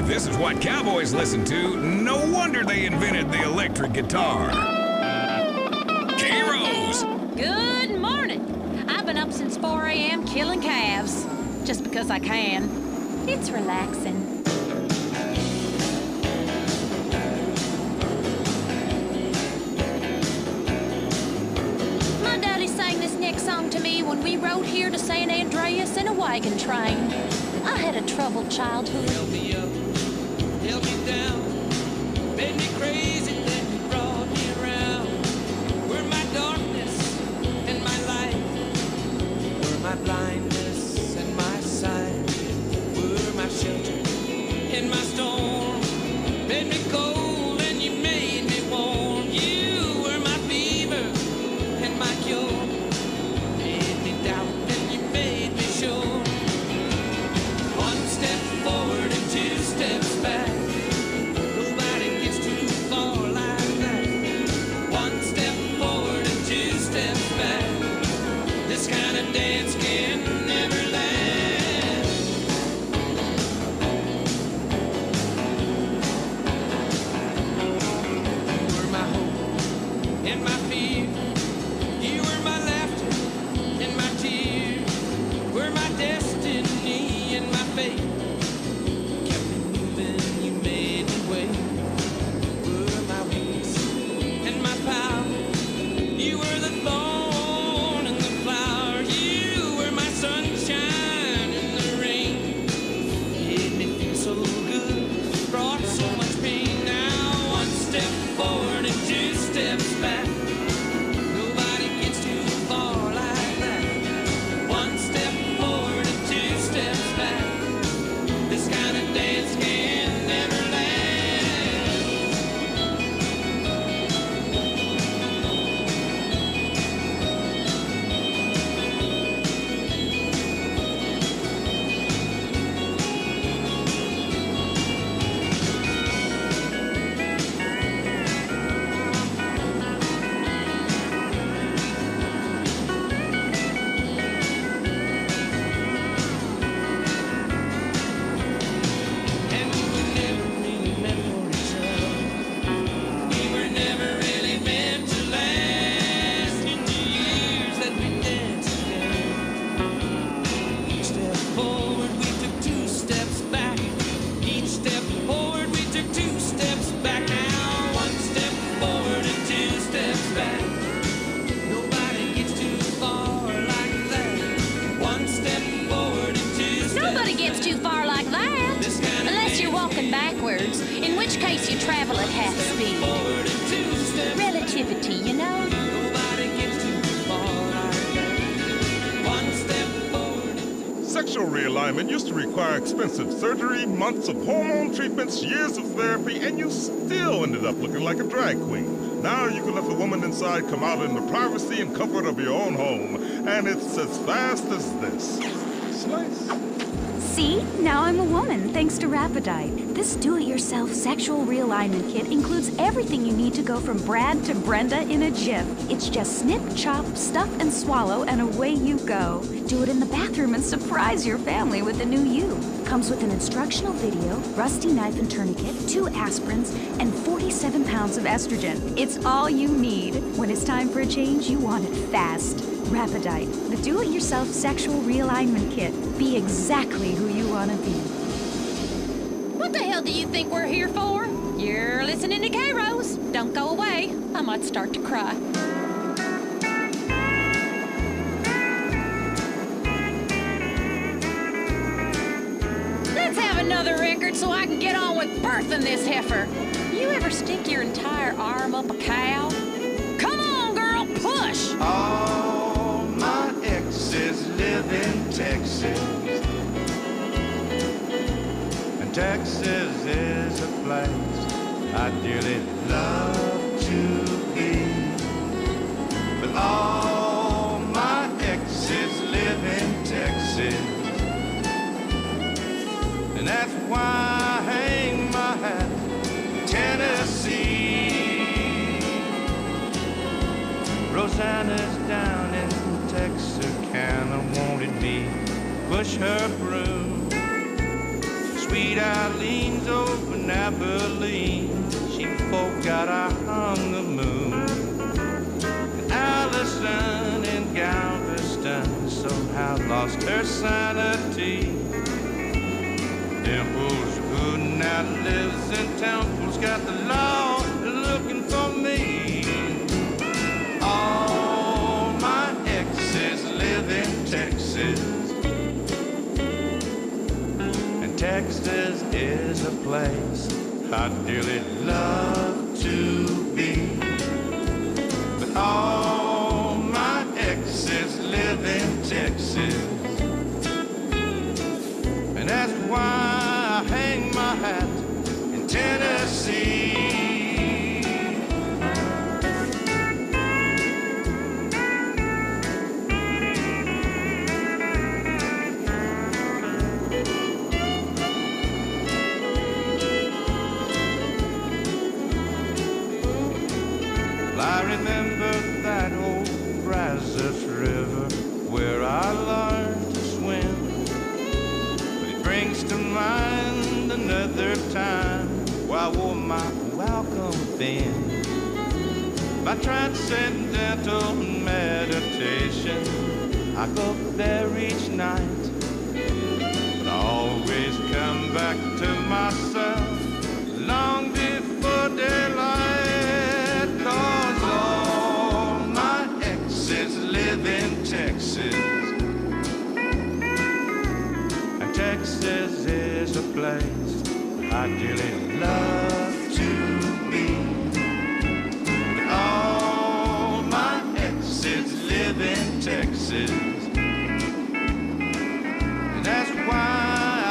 If this is what cowboys listen to, no wonder they invented the electric guitar. K-Rose! Good morning. I've been up since 4 a.m. killing calves. Just because I can. It's relaxing. My daddy sang this next song to me when we rode here to St. Andreas in a wagon train. I had a troubled childhood. Held me up, held me down, made me crazy, then you brought me around. Were my darkness and my light, were my blindness and my sight, were my shelter in my storm, made me cold and you made me warm. You were my fever and my cure, made me doubt and you made me sure. One step forward and 2 steps back. Nobody gets too far like that. One step forward and 2 steps back. This kind of dance can never last. You were my hope and my fear. You were my laughter and my tears. Were my destiny and my fate. Kept me moving, you made me wait. Were my weakness and my power. You were the thorn and the flower. You were my sunshine in the rain. Made me feel so good, brought so much pain. Now 1 step forward and 2 steps back. Nobody gets too far like that. 1 step forward and 2 steps back. This kind of dance can never last. And we were never really meant for each other. We were never really meant to last. In the years that we danced together, each step forward we took 2 steps back. Each step forward we took 2 steps back. Now 1 step forward and 2 steps back. Nobody gets too far like that. 1 step forward and 2 steps Nobody gets too far like that. This kind of Unless you're walking backwards, in which case you travel at half speed. forward and 2 steps. Relativity, you know? Nobody gets too far like that. 1 step forward and Sexual realignment used to require expensive surgery, months of hormone treatments, years of therapy, and you still ended up looking like a drag queen. Now you can let the woman inside come out in the privacy and comfort of your own home, and it's as fast as this. Slice. See? Now I'm a woman, thanks to Rapidite. This do-it-yourself sexual realignment kit includes everything you need to go from Brad to Brenda in a jiff. It's just snip, chop, stuff, and swallow, and away you go. Do it in the bathroom and surprise your family with a new you. Comes with an instructional video, rusty knife and tourniquet, 2 aspirins, and 47 pounds of estrogen. It's all you need. When it's time for a change, you want it fast. Rapidite, the do-it-yourself sexual realignment kit. Be exactly who you want to be. What the hell do you think we're here for? You're listening to K-Rose. Don't go away. I might start to cry. Let's have another record so I can get on with birthing this heifer. You ever stick your entire arm up a cow? Come on, girl, push! All my exes live in Texas, and Texas is a place I dearly love to be. But all my exes live in Texas, and that's why I hang my hat in Tennessee. Rosanna's down in Texarkana wanted me to push her broom, Sweet Eileen's over in Abilene. She forgot I hung the moon. And Allison in Galveston somehow lost her sanity. Dimples who now lives in Temple's got the law looking for me. All my exes live in Texas, and Texas is a place I'd dearly love to be. But all my exes live in Texas, and that's why I hang my hat in Tennessee. I remember that old Brazos River where I learned to swim. But it brings to mind another time where I wore my welcome fin. By transcendental meditation, I go there each night. But I always come back to myself long before daylight. 'Cause all my exes live in Texas, and Texas is a place I dearly love to be. But all my exes live in Texas, and that's why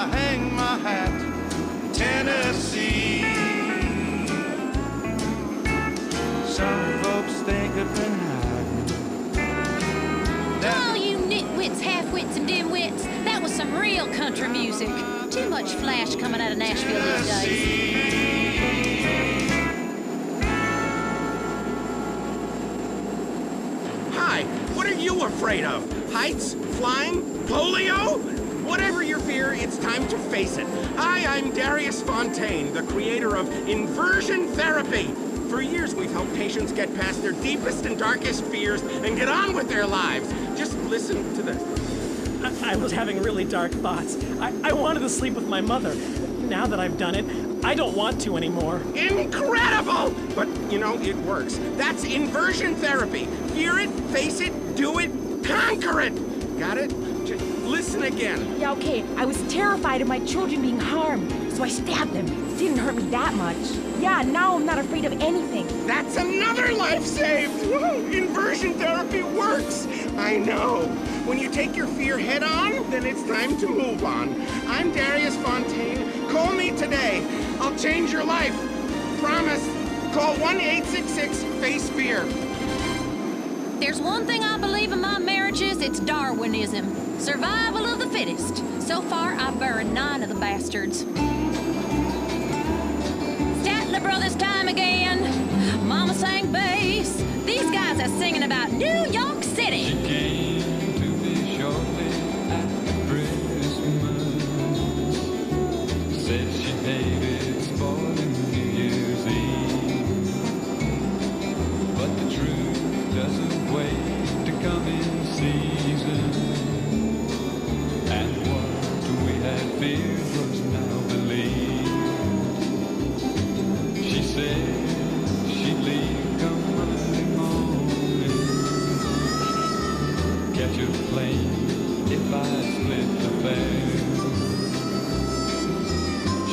I hang my hat in Tennessee. Some folks think I've been hiding. Oh, you nitwits, half-wits, and dim-wits. That was some real country music. Too much flash coming out of Nashville these days. Hi, what are you afraid of? Heights? Flying? Polio? Whatever your fear, it's time to face it. Hi, I'm Darius Fontaine, the creator of Inversion Therapy. For years, we've helped patients get past their deepest and darkest fears and get on with their lives. Just listen to this. I was having really dark thoughts. I wanted to sleep with my mother. Now that I've done it, I don't want to anymore. Incredible! But, you know, it works. That's inversion therapy. Fear it, face it, do it, conquer it. Got it? Just listen again. Yeah, okay. I was terrified of my children being harmed, so I stabbed them. It didn't hurt me that much. Yeah, now I'm not afraid of anything. That's another life saved! Woo! Inversion therapy works! I know. When you take your fear head on, then it's time to move on. I'm Darius Fontaine. Call me today. I'll change your life. Promise. Call 1-866-FACE-FEAR. There's one thing I believe in my marriages, it's Darwinism. Survival of the fittest. So far, I've buried 9 of the bastards. Statler Brothers time again. Mama sang bass. These guys are singing about New York City. She came to me shortly after Christmas. Said she hated spoiling New Year's Eve. But the truth doesn't wait to come in season. And what we had feared was now believed. She said she'd leave come Monday morning, catch a plane if I split the fare.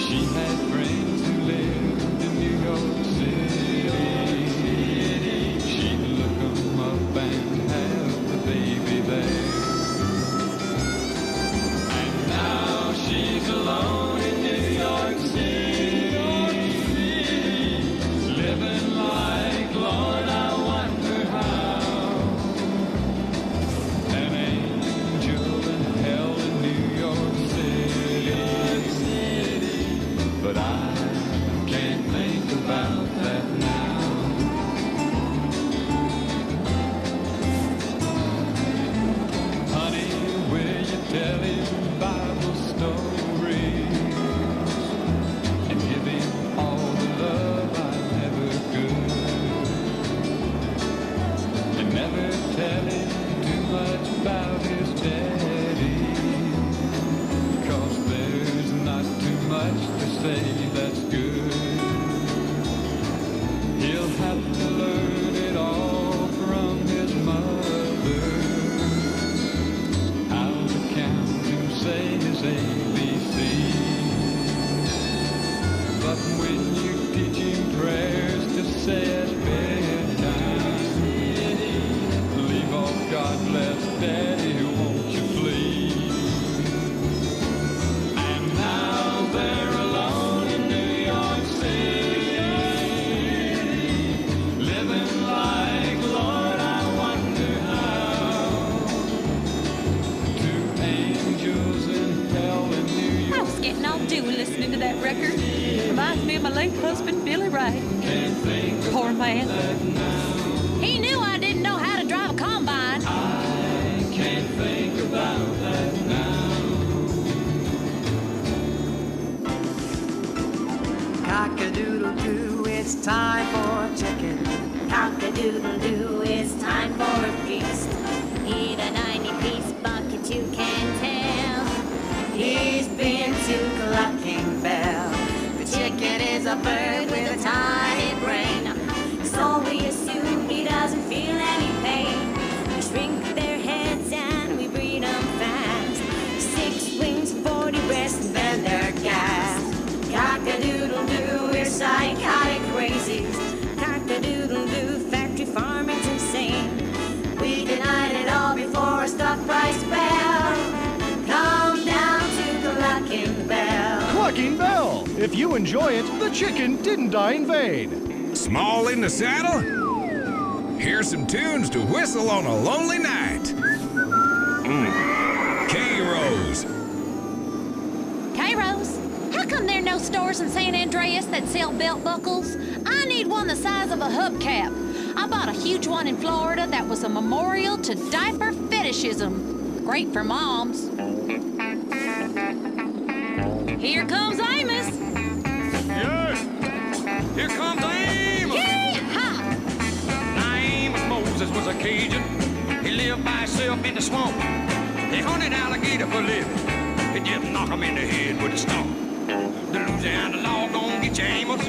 She had friends who lived in New York City. She'd look 'em up and have the baby there. And now she's alone getting all dewy listening to that record. Reminds me of my late husband, Billy Ray. Poor man. He knew I didn't know how to drive a combine. I can't think about that now. Cock-a-doodle-doo, it's time for chicken. Cock-a-doodle-doo, it's time for a feast. Eat a 90-piece bucket, you can tell. He's been to Clucking Bell. The chicken is a bird with a tiny brain. So we assume he doesn't feel any pain. We shrink their heads and we breed them fast. 6 wings, 40 breasts, and then they're gassed. Cock-a-doodle-doo, we're psychotic crazies. Cock-a-doodle-doo, factory farming's insane. We denied it all before a stock price fell. Come down to Clucking Bell. Clucking Bell! If you enjoy it, the chicken didn't die in vain. Small in the saddle? Here's some tunes to whistle on a lonely night. K-Rose. K-Rose, how come there are no stores in San Andreas that sell belt buckles? I need one the size of a hubcap. I bought a huge one in Florida that was a memorial to diaper fetishism. Great for moms. Here comes Amos. Yes, here comes Amos. Yee-haw! Now Amos Moses was a Cajun. He lived by himself in the swamp. He hunted alligator for a living. He just knock him in the head with a stump. The Louisiana law gon' get you, Amos.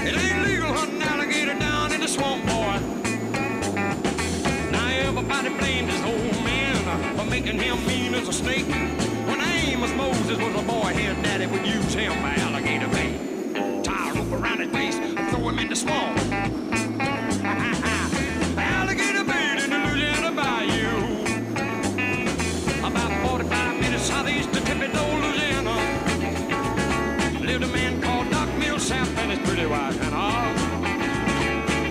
It ain't legal hunting alligator down in the swamp, boy. Now everybody blamed his old man for making him mean as a snake. When Amos Moses was a boy, his daddy would use him for alligator bait. Tie a rope around his face and throw him in the swamp. Alligator bait in the Louisiana bayou. About 45 minutes southeast of Thibodaux, Louisiana, lived a man called Doc Millsap and his pretty wife Hannah.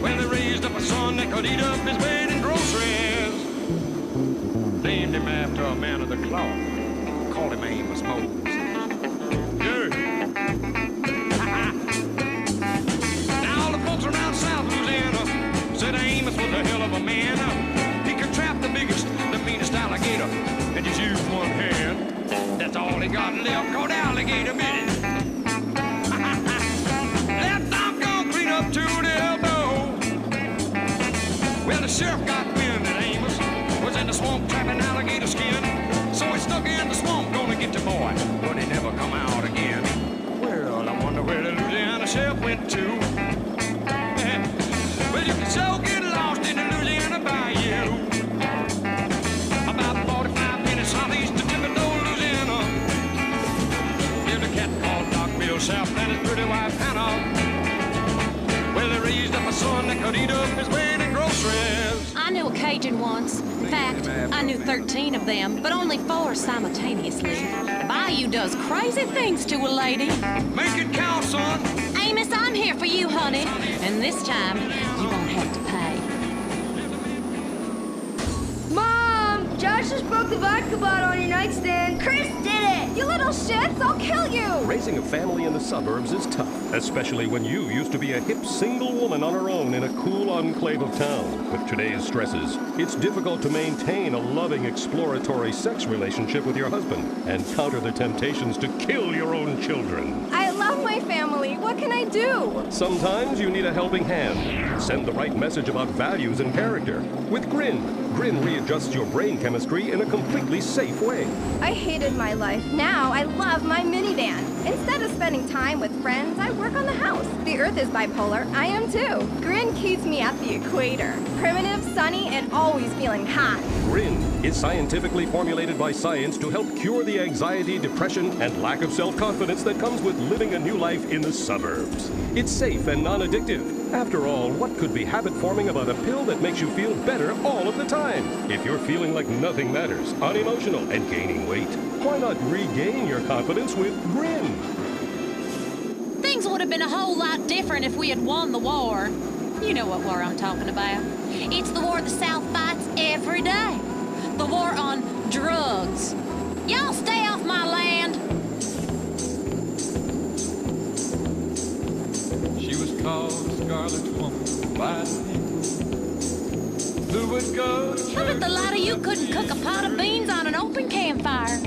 Well, they raised up a son that could eat up his bait and groceries. Named him after a man of the cloth. Called him Amos Moses. Yeah. Now all the folks around South Louisiana said Amos was a hell of a man. He could trap the biggest, the meanest alligator and just use one hand. That's all he got left, called alligator bit it. Left arm gone clean up to the elbow. Well, the sheriff got wind that Amos was in the swamp trapping alligator skin. So he stuck in the swamp, gonna get the boy, but he never come out again. Well, I wonder where the Louisiana sheriff went to. Well, you can so get lost in the Louisiana bayou. About 45 minutes southeast of Thibodaux, Louisiana, lived a cat called Doc Millsap and his pretty wife Hannah. Well, they raised up a son that could eat up his weight in groceries. I knew a Cajun once. In fact, I knew 13 of them, but only 4 simultaneously. The bayou does crazy things to a lady. Make it count, son. Amos, I'm here for you, honey. And this time, you won't have to pay. Mom! Josh just broke the vodka bottle on your nightstand. Chris did it! You little shits, I'll kill you! Raising a family in the suburbs is tough, especially when you used to be a hip single woman on her own in a cool enclave of town. With today's stresses, it's difficult to maintain a loving, exploratory sex relationship with your husband and counter the temptations to kill your own children. I love my family. What can I do? Sometimes you need a helping hand. Send the right message about values and character. With Grin. Grin readjusts your brain chemistry in a completely safe way. I hated my life. Now I love my minivan. Instead of spending time with friends, I work on the house. The Earth is bipolar. I am too. Grin keeps me at the equator. Primitive, sunny, and always feeling hot. Grin is scientifically formulated by science to help cure the anxiety, depression, and lack of self-confidence that comes with living a new life in the suburbs. It's safe and non-addictive. After all, what could be habit-forming about a pill that makes you feel better all of the time? If you're feeling like nothing matters, unemotional, and gaining weight, why not regain your confidence with Grin? Things would have been a whole lot different if we had won the war. You know what war I'm talking about. It's the war the South fights every day. The war on drugs. Y'all stay off my by the people who would go to I bet the lot of you couldn't cook a pot of beans on an open campfire.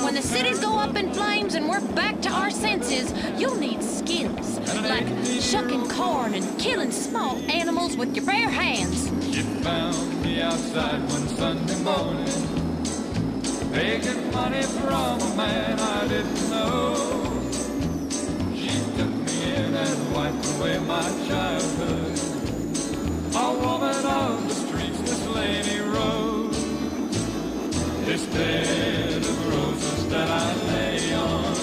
When the cities go up in flames and we're back to our senses, you'll need skills like shucking corn and killing small animals with your bare hands. She found me outside one Sunday morning, begging money from a man I didn't know. She took me in and wiped away my childhood. A woman of the streets, this lady Rose. This bed of roses that I lay on,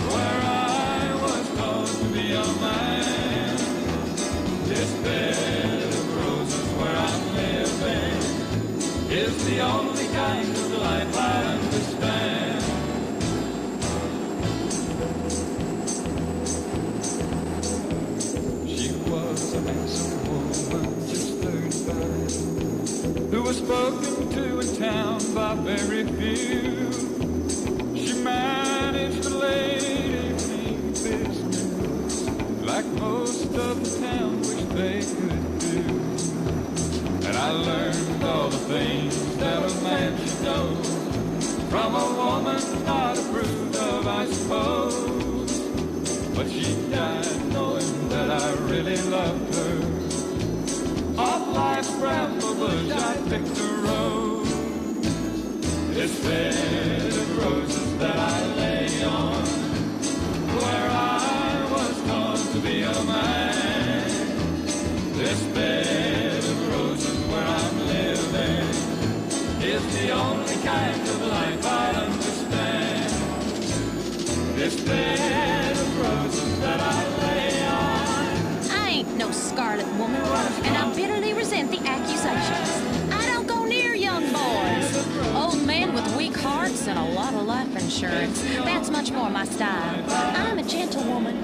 where I was taught to be a man. This bed of roses where I'm living is the only kind of life I understand. She was a handsome woman, just 35, who was spoken to in town by very few. She managed the late evening business like most of the town wished they could do. And I learned all the things that a man should know from a woman not approved of, I suppose. But she died knowing that I really loved her. Off life's bramble bush I picked a rose. This bed of roses that I lay on, where I was taught to be a man. This bed of roses where I'm living is the only kind of life I understand. This bed of roses that I lay on. I ain't no scarlet woman, and I bitterly resent the accusations. I don't go near young boys. Old men with weak hearts and a lot of life insurance. That's much more my style. I'm a gentlewoman.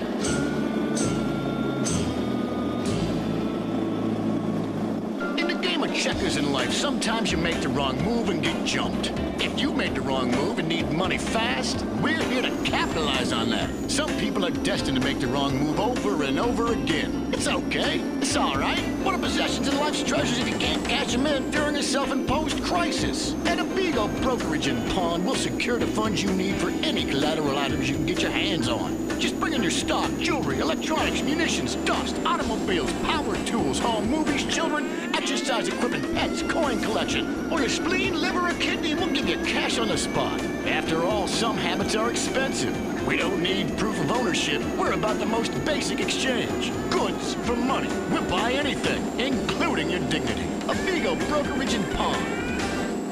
In the game of checkers in life, sometimes you make the wrong move and get jumped. If you made the wrong move and need money fast, we're here to capitalize on that. Some people are destined to make the wrong move over and over again. It's okay. It's all right. What are possessions and life's treasures if you can't cash them in during a self-imposed crisis? At Abigo Brokerage and Pawn, we'll secure the funds you need for any collateral items you can get your hands on. Just bring in your stock, jewelry, electronics, munitions, dust, automobiles, power tools, home, movies, children, exercise equipment, pets, coin collection, or your spleen, liver, or kidney, and we'll give you cash on the spot. After all, some habits are expensive. We don't need proof of ownership. We're about the most basic exchange. Goods for money. We'll buy anything, including your dignity. Abigo Brokerage and Pawn.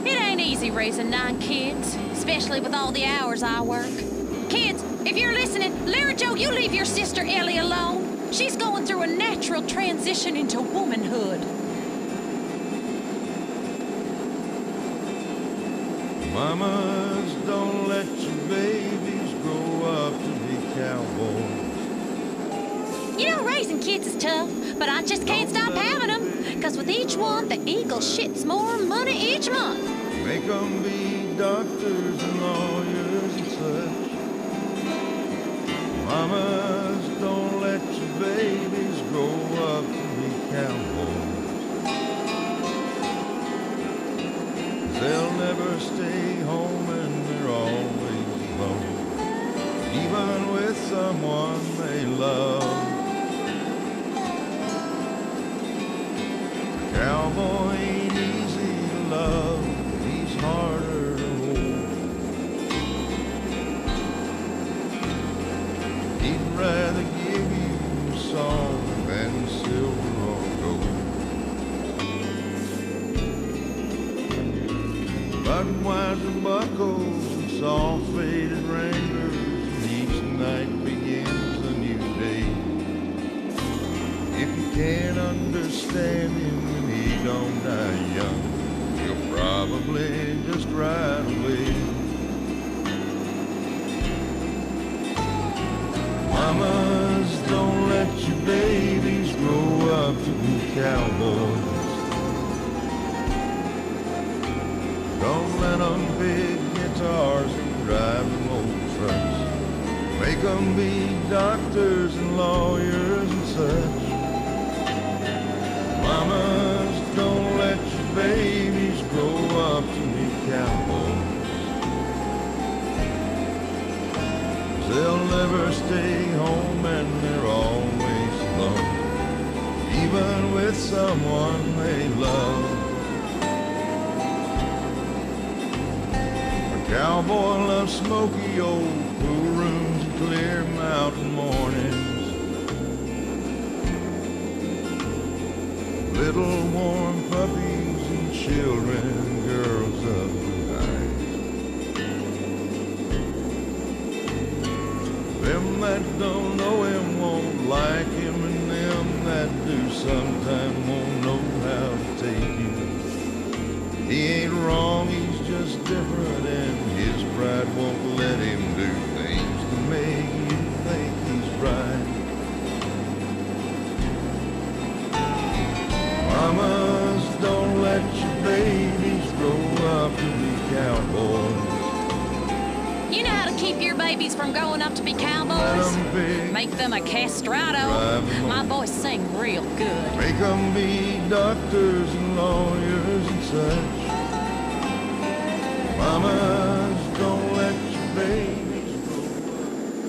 It ain't easy raising 9 kids, especially with all the hours I work. Kids, if you're listening, Lara Jo, you leave your sister Ellie alone. She's going through a natural transition into womanhood. Mamas, don't let your babies grow up to be cowboys. You know, raising kids is tough, but I just can't stop having them. Because with each one, the eagle shits more money each month. Make them be doctors and lawyers and such. Mamas, don't let your babies grow up to be cowboys. They'll never stay home and they're always alone, even with someone they love. A cowboy ain't easy to love, he's harder to hold. He'd rather give you a song than silver or gold. Budweiser buckles and soft faded Wranglers, and each night begins a new day. If you can't understand him when he don't die young, he'll probably just ride away. Mamas, don't let your babies grow up to be cowboys. Don't let them pick guitars and drive them old trucks. Make them be doctors and lawyers and such. Mamas, don't let your babies grow up to be cowboys. They'll never stay home and they're always alone, even with someone they love. A cowboy loves smoky old pool rooms and clear mountain mornings, little warm puppies and children, girls of the night. Them that don't know him won't like him, and them that do sometime won't know how to take him. He ain't wrong, he's just different, and his pride won't let him do things to make you think he's right. Mamas, don't let your babies grow up to be cowboys. You know how to keep your babies from growing up to be cowboys? Make them a castrato. My boys sing real good. Make them be doctors and lawyers and such. Mamas, don't let your babies grow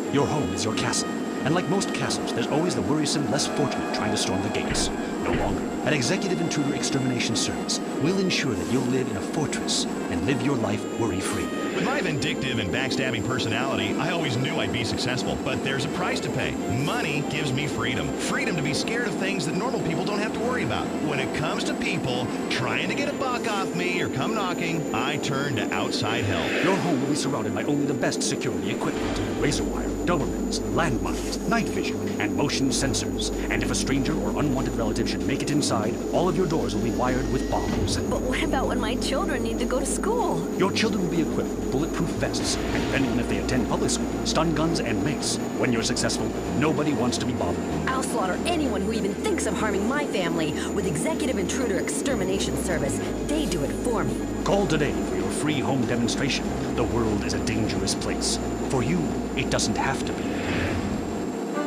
up. Your home is your castle, and like most castles, there's always the worrisome, less fortunate trying to storm the gates. No longer. At Executive Intruder Extermination Service, we'll ensure that you'll live in a fortress and live your life worry-free. With my vindictive and backstabbing personality, I always knew I'd be successful, but there's a price to pay. Money gives me freedom. Freedom to be scared of things that normal people don't have to worry about. When it comes to people trying to get a buck off me or come knocking, I turn to outside help. Your home will be surrounded by only the best security equipment. Razor wire, Dobermans, landmines, night vision, and motion sensors. And if a stranger or unwanted relative should make it inside, all of your doors will be wired with bombs. But what about when my children need to go to school? Your children will be equipped with bulletproof vests, and depending on if they attend public school, stun guns and mace. When you're successful, nobody wants to be bothered. I'll slaughter anyone who even thinks of harming my family with Executive Intruder Extermination Service. They do it for me. Call today for your free home demonstration. The world is a dangerous place. For you, it doesn't have to be.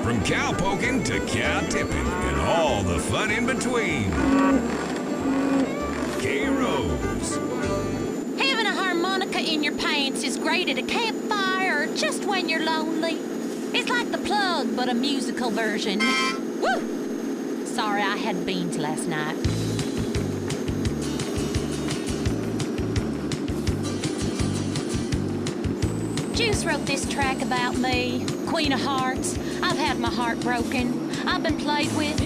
From cow poking to cow tipping and all the fun in between. K-Rose. Having a harmonica in your pants is great at a campfire or just when you're lonely. It's like The Plug, but a musical version. Woo! Sorry, I had beans last night. Juice wrote this track about me, Queen of Hearts. I've had my heart broken. I've been played with.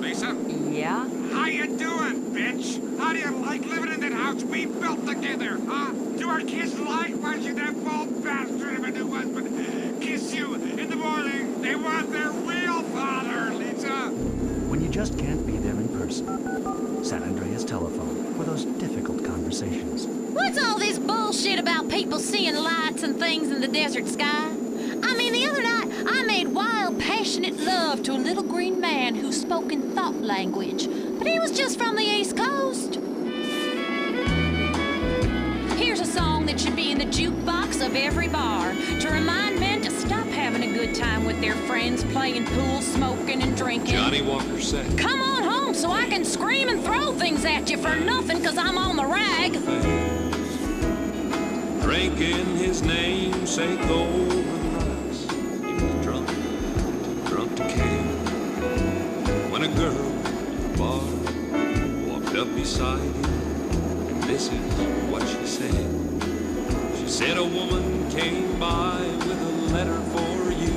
Lisa? Yeah? How you doing, bitch? How do you like living in that house we built together, huh? Do our kids like watching that bald bastard of a new husband kiss you in the morning? They want their real father, Lisa. When you just can't be there in person, San Andreas telephone for those difficult conversations. What's all this bullshit about people seeing lights and things in the desert sky? I mean, the other night, I made wild, passionate love to a little green man who spoke in thought language, but he was just from the East Coast. Here's a song that should be in the jukebox of every bar to remind men to stop having a good time with their friends, playing pool, smoking, and drinking. Johnny Walker said. Come on home so I can scream and throw things at you for nothing because I'm on the rag. Drinking his namesake over the rocks. He was drunk to care. When a girl at the bar walked up beside him, and this is what she said. She said a woman came by with a letter for you.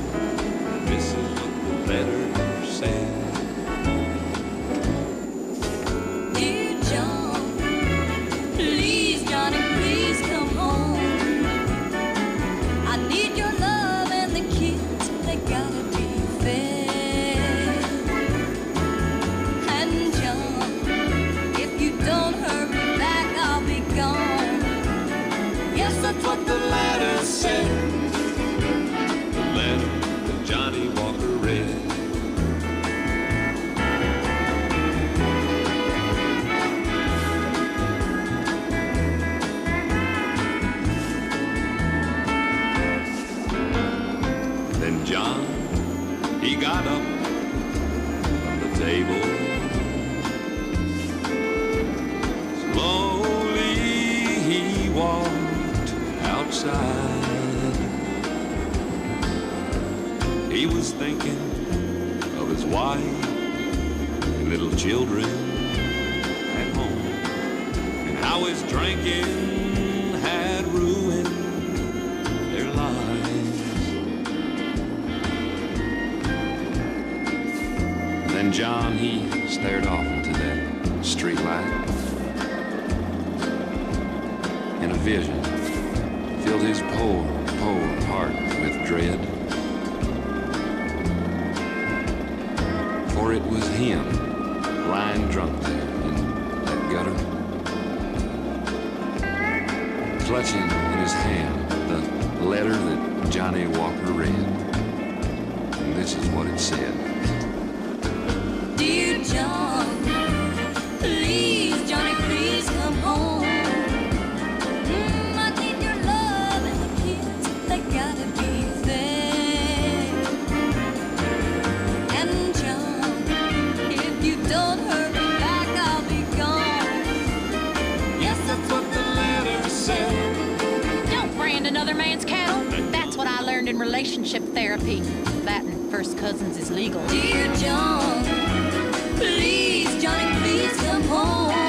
This is what the letter said. Dear John, please, Johnny, please come home. I need your love and the kids, they gotta be fed. And John, if you don't hurry back, I'll be gone. Yes, that's what the letter said. The letter that Johnny Walker read. Then John, he got up from the table. Slowly he walked outside. He was thinking of his wife and little children at home, and how his drinking had ruined their lives. Then John, he stared off into that street light, and a vision filled his poor heart with dread. For it was him, lying drunk there in that gutter, clutching in his hand the letter that Johnny Walker read. And this is what it said. Dear John, please, Johnny, please come home. I need your love and the kids, they gotta be fed. And John, if you don't hurry back, I'll be gone. Yes, that's what the letter said. Don't brand another man's cattle. That's what I learned in relationship therapy. That and first cousins is legal. Dear John, please, Johnny, please come home.